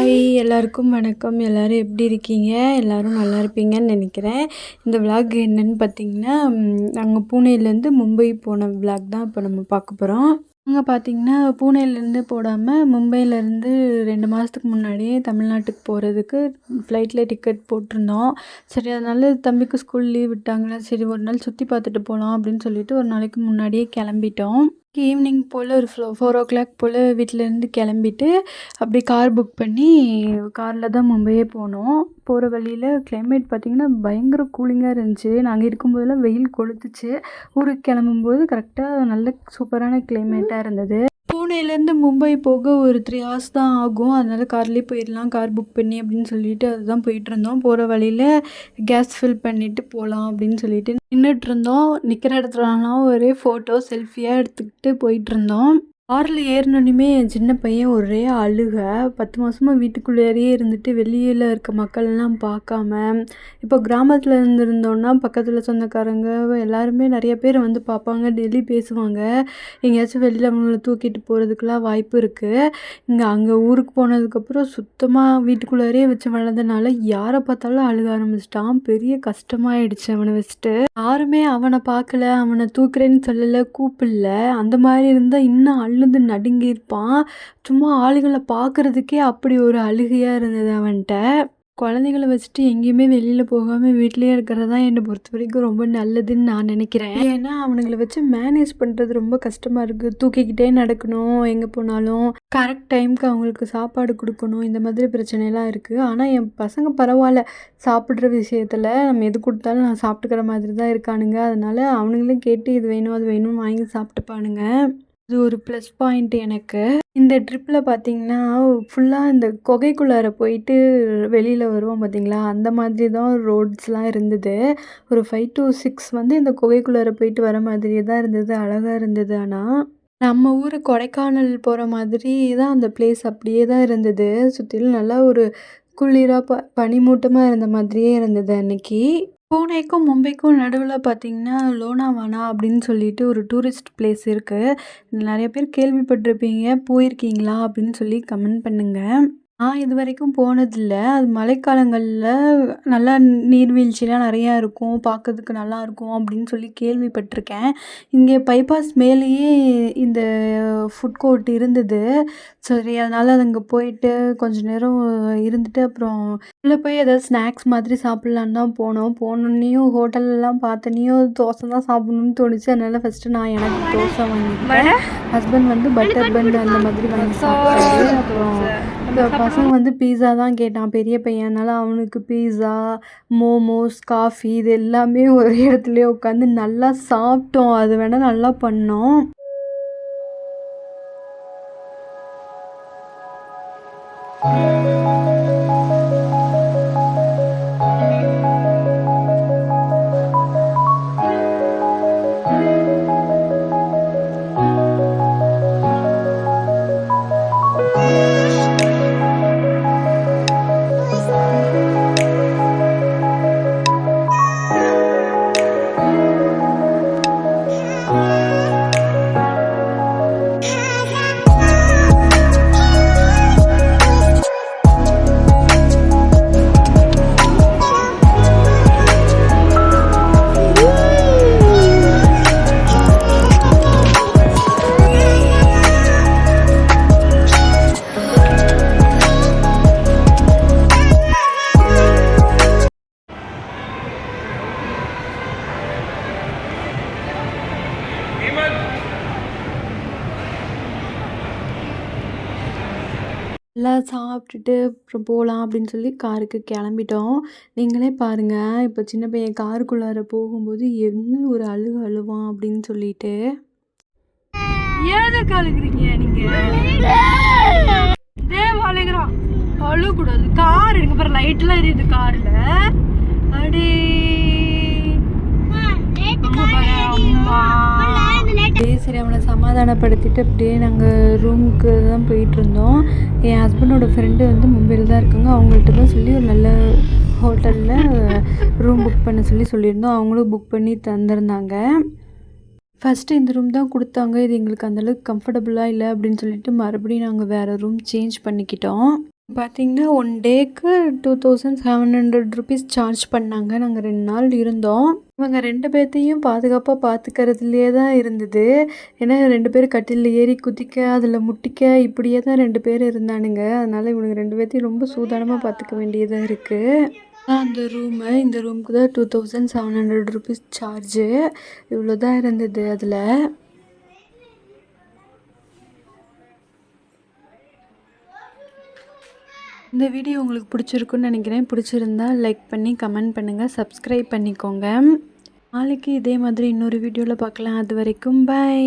Hi எல்லாருக்கும் வணக்கம். எல்லோரும் எப்படி இருக்கீங்க? எல்லோரும் நல்லா இருப்பீங்கன்னு நினைக்கிறேன். இந்த விளாக் என்னென்னு பார்த்தீங்கன்னா, நாங்கள் பூனேலேருந்து மும்பை போன விளாக் தான் இப்போ நம்ம பார்க்க போகிறோம். அங்கே பார்த்தீங்கன்னா பூனேலேருந்து போடாமல் மும்பையிலேருந்து 2 மாதத்துக்கு முன்னாடியே தமிழ்நாட்டுக்கு போகிறதுக்கு ஃப்ளைட்டில் டிக்கெட் போட்டிருந்தோம். சரி, அதனால் தம்பிக்கு ஸ்கூல் லீவ் விட்டாங்களா, சரி ஒரு நாள் சுற்றி பார்த்துட்டு போகலாம் அப்படின்னு சொல்லிட்டு ஒரு நாளைக்கு முன்னாடியே கிளம்பிட்டோம். ஈவினிங் போல் ஒரு 4 போல் வீட்டிலேருந்து கிளம்பிட்டு அப்படியே கார் புக் பண்ணி காரில் தான் மும்பையே போனோம். போகிற வழியில் கிளைமேட் பார்த்திங்கன்னா பயங்கர கூலிங்காக இருந்துச்சு. நாங்கள் இருக்கும்போதெல்லாம் வெயில் கொளுத்துச்சு. ஊருக்கு கிளம்பும்போது கரெக்டாக நல்ல சூப்பரான கிளைமேட்டாக இருந்தது. பூனேலேருந்து மும்பை போக ஒரு 3 hours தான் ஆகும். அதனால் கார்லேயே போயிடலாம், கார் புக் பண்ணி அப்படின்னு சொல்லிட்டு அதுதான் போயிட்டுருந்தோம். போகிற வழியில் கேஸ் ஃபில் பண்ணிவிட்டு போகலாம் அப்படின்னு சொல்லிட்டு நின்றுட்டுருந்தோம். நிற்கிற இடத்துலலாம் ஒரே ஃபோட்டோ செல்ஃபியாக எடுத்துக்கிட்டு போயிட்டுருந்தோம். காரில் ஏறினோன்னுமே என் சின்ன பையன் ஒரே அழுக. 10 மாதமாக வீட்டுக்குள்ளேயே இருந்துட்டு வெளியில் இருக்க மக்கள்லாம் பார்க்காம, இப்போ கிராமத்தில் இருந்திருந்தோன்னா பக்கத்தில் சொந்தக்காரங்க எல்லாருமே நிறைய பேர் வந்து பார்ப்பாங்க, டெய்லி பேசுவாங்க. எங்கேயாச்சும் வெளியில் அவங்கள தூக்கிட்டு போகிறதுக்கெலாம் வாய்ப்பு இருக்குது. அங்கே ஊருக்கு போனதுக்கப்புறம் சுத்தமாக வீட்டுக்குள்ளேயே வச்சு வளர்ந்தனால யாரை பார்த்தாலும் அழுக ஆரம்பிச்சிட்டான். பெரிய கஷ்டமாயிடுச்சு அவனை வச்சுட்டு. யாருமே அவனை பார்க்கல, அவனை தூக்குறேன்னு சொல்லலை, கூப்பிடல. அந்த மாதிரி இருந்தால் இன்னும் அழுது நடுங்கியிருப்பான். சும்மா ஆளுகளை பார்க்குறதுக்கே அப்படி ஒரு அழுகையாக இருந்தது அவன்கிட்ட. குழந்தைங்கள வச்சுட்டு எங்கேயுமே வெளியில் போகாமல் வீட்டிலேயே இருக்கிறது தான் என்னை பொறுத்த வரைக்கும் ரொம்ப நல்லதுன்னு நான் நினைக்கிறேன். ஏன்னா அவனுங்களை வச்சு மேனேஜ் பண்ணுறது ரொம்ப கஷ்டமாக இருக்குது. தூக்கிக்கிட்டே நடக்கணும், எங்கே போனாலும் கரெக்ட் டைமுக்கு அவங்களுக்கு சாப்பாடு கொடுக்கணும், இந்த மாதிரி பிரச்சனைலாம் இருக்குது. ஆனால் என் பசங்க பரவாயில்ல, சாப்பிட்ற விஷயத்தில் நம்ம எது கொடுத்தாலும் நான் சாப்பிட்டுக்கிற மாதிரி தான் இருக்கானுங்க. அதனால் அவனுங்களும் கேட்டு இது வேணும் அது வேணும்னு வாங்கி சாப்பிட்டுப்பானுங்க. இது ஒரு ப்ளஸ் பாயிண்ட் எனக்கு. இந்த ட்ரிப்பில் பார்த்திங்கன்னா ஃபுல்லாக இந்த குகைக்குள்ளார போயிட்டு வெளியில் வருவோம் பார்த்திங்களா, அந்த மாதிரி தான் ரோட்ஸ்லாம் இருந்தது. ஒரு 5 to 6 வந்து இந்த குகைக்குள்ளார போயிட்டு வர மாதிரியே தான் இருந்தது. அழகாக இருந்தது. ஆனால் நம்ம ஊர் கொடைக்கானல் போகிற மாதிரி தான் அந்த பிளேஸ் அப்படியே தான் இருந்தது. சுற்றிலும் நல்லா ஒரு குளிராக பனிமூட்டமாக இருந்த மாதிரியே இருந்தது அன்னைக்கு. பூனேக்கும் மும்பைக்கும் நடுவில் பார்த்திங்கன்னா லோனாவானா அப்படின்னு சொல்லிட்டு ஒரு டூரிஸ்ட் பிளேஸ் இருக்குது. நிறைய பேர் கேள்விப்பட்டிருப்பீங்க, போயிருக்கீங்களா அப்படின்னு சொல்லி கமெண்ட் பண்ணுங்கள். நான் இது வரைக்கும் போனதில்லை. அது மழைக்காலங்களில் நல்லா நீர்வீழ்ச்சிலாம் நிறையா இருக்கும், பார்க்கறதுக்கு நல்லாயிருக்கும் அப்படின்னு சொல்லி கேள்விப்பட்டிருக்கேன். இங்கே பைபாஸ் மேலேயே இந்த ஃபுட் கோர்ட் இருந்தது. சரி, அதனால் அது அங்கே போயிட்டு கொஞ்சம் நேரம் இருந்துட்டு அப்புறம் உள்ளே போய் ஏதாவது ஸ்நாக்ஸ் மாதிரி சாப்பிட்லான்னு தான் போனோம். போனோன்னையும் ஹோட்டல்லாம் பார்த்தோன்னையும் தோசை தான் சாப்பிட்ணுன்னு தோணுச்சு. அதனால் ஃபஸ்ட்டு நான் எனக்கு தோசை வாங்கிக்கிட்டேன். ஹஸ்பண்ட் வந்து பட்டர் பன் அந்த மாதிரி வாங்கி சாப்பிட்டாரு. அப்புறம் இந்த பசங்க வந்து பீஸா தான் கேட்டான், பெரிய பையனால அவனுக்கு பீஸா, மோமோஸ், காஃபி இது எல்லாமே ஒரே இடத்துலயே உட்காந்து நல்லா சாப்பிட்டோம். அது வேணால் நல்லா பண்ணோம். எல்லாம் சாப்பிட்டுட்டு அப்புறம் போகலாம் அப்படின்னு சொல்லி காருக்கு கிளம்பிட்டோம். நீங்களே பாருங்கள், இப்போ சின்ன பையன் காருக்குள்ளார போகும்போது என்ன ஒரு அழுவான் அப்படின்னு சொல்லிட்டு. ஏன் அழுகுறீங்க நீங்கள்? அழுகிறான், அழுகக்கூடாது. கார் எடுக்க போகிற லைட்லாம் எரியுது காரில். அடே சரி, அவனை சமாதானப்படுத்திட்டு அப்படியே நாங்கள் ரூமுக்கு தான் போயிட்டுருந்தோம். என் ஹஸ்பண்டோட ஃப்ரெண்டு வந்து மும்பையில் தான் இருக்காங்க. அவங்கள்ட்ட தான் சொல்லி ஒரு நல்ல ஹோட்டலில் ரூம் புக் பண்ண சொல்லியிருந்தோம். அவங்களும் புக் பண்ணி தந்திருந்தாங்க. ஃபஸ்ட்டு இந்த ரூம் தான் கொடுத்தாங்க. இது எங்களுக்கு அந்தளவுக்கு கம்ஃபர்டபுளாக இல்லை அப்படின்னு சொல்லிட்டு மறுபடியும் நாங்கள் வேறு ரூம் சேஞ்ச் பண்ணிக்கிட்டோம். பார்த்தீங்கன்னா, 1 டேக்கு 2700 ரூபீஸ் சார்ஜ் பண்ணாங்க. நாங்க 2 நாள் இருந்தோம். இவங்க 2 பேத்தையும் பாதுகாப்பா பார்த்துக்கிறதுலயே தான் இருந்தது. ஏன்னா 2 பேரும் கட்டில்ல ஏறி குதிக்க, அதில முட்டிக்க இப்படியே தான் 2 பேர் இருந்தானுங்க. அதனால இவனுங்க 2 பேத்தையும் ரொம்ப சூதானமா பார்த்துக்க வேண்டியதா இருக்கு. அதான் அந்த ரூமு. இந்த ரூமுக்கு தான் 2700 ரூபீஸ் சார்ஜு. இவ்வளோ தான் இருந்தது அதில. இந்த வீடியோ உங்களுக்கு பிடிச்சிருக்குன்னு நினைக்கிறேன். பிடிச்சிருந்தா லைக் பண்ணி கமெண்ட் பண்ணுங்கள். சப்ஸ்கிரைப் பண்ணிக்கோங்க. நாளைக்கு இதே மாதிரி இன்னொரு வீடியோவில் பார்க்கலாம். அது வரைக்கும் பை.